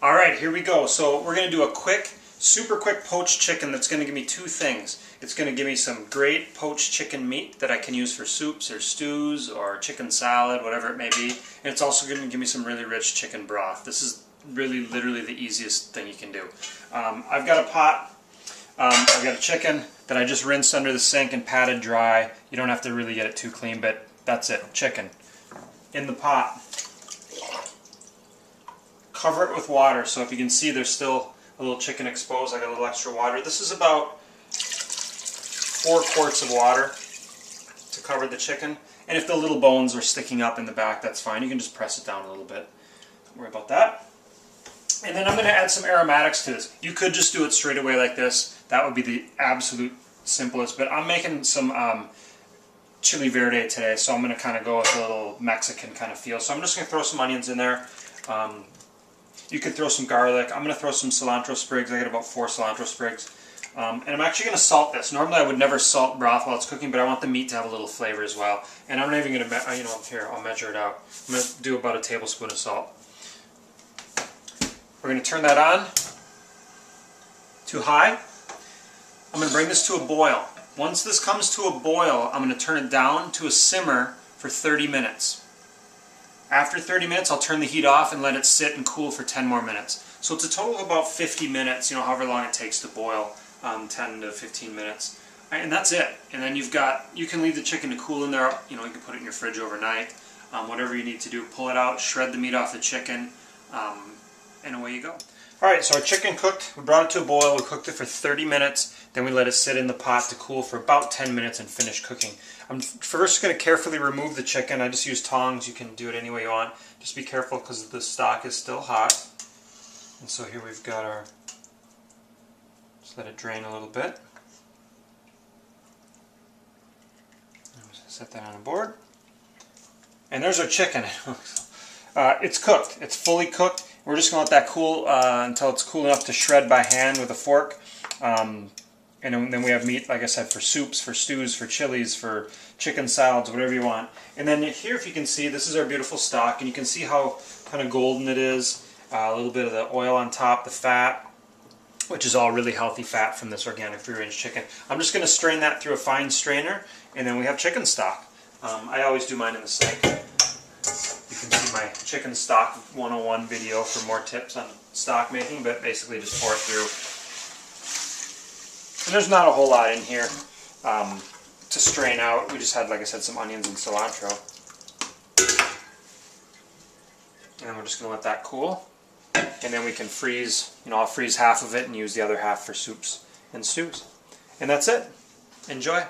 Alright, here we go. So we're going to do a quick, super quick poached chicken that's going to give me two things. It's going to give me some great poached chicken meat that I can use for soups or stews or chicken salad, whatever it may be. And it's also going to give me some really rich chicken broth. This is really literally the easiest thing you can do. I've got a pot. I've got a chicken that I just rinsed under the sink and patted dry. You don't have to really get it too clean, but that's it. Chicken in the pot. Cover it with water, so if you can see there's still a little chicken exposed. I got a little extra water. This is about 4 quarts of water to cover the chicken. And if the little bones are sticking up in the back, that's fine. You can just press it down a little bit. Don't worry about that. And then I'm going to add some aromatics to this. You could just do it straight away like this. That would be the absolute simplest. But I'm making some chili verde today, so I'm going to kind of go with a little Mexican kind of feel. So I'm just going to throw some onions in there. You could throw some garlic. I'm going to throw some cilantro sprigs. I got about 4 cilantro sprigs. And I'm actually going to salt this. Normally I would never salt broth while it's cooking, but I want the meat to have a little flavor as well. And I'm not even going to, here, I'll measure it out. I'm going to do about a tablespoon of salt. We're going to turn that on to high. I'm going to bring this to a boil. Once this comes to a boil, I'm going to turn it down to a simmer for 30 minutes. After 30 minutes, I'll turn the heat off and let it sit and cool for 10 more minutes. So it's a total of about 50 minutes, however long it takes to boil, 10 to 15 minutes. And that's it. And then you can leave the chicken to cool in there. You can put it in your fridge overnight. Whatever you need to do, pull it out, shred the meat off the chicken, and away you go. Alright, so our chicken cooked. We brought it to a boil. We cooked it for 30 minutes. Then we let it sit in the pot to cool for about 10 minutes and finish cooking. I'm first going to carefully remove the chicken. I just use tongs. You can do it any way you want. Just be careful because the stock is still hot. And so here we've got our... Just let it drain a little bit. Set that on a board. And there's our chicken. It's cooked. It's fully cooked. We're just going to let that cool until it's cool enough to shred by hand with a fork. And then we have meat, like I said, for soups, for stews, for chilies, for chicken salads, whatever you want. And then here, if you can see, this is our beautiful stock, and you can see how kind of golden it is. A little bit of the oil on top, the fat, which is all really healthy fat from this organic free-range chicken. I'm just going to strain that through a fine strainer, and then we have chicken stock. I always do mine in the sink. You can see my chicken stock 101 video for more tips on stock making, but basically just pour it through. And there's not a whole lot in here to strain out. We just had, like I said, some onions and cilantro. And then we're just going to let that cool. And then we can freeze, I'll freeze half of it and use the other half for soups and stews. And that's it. Enjoy.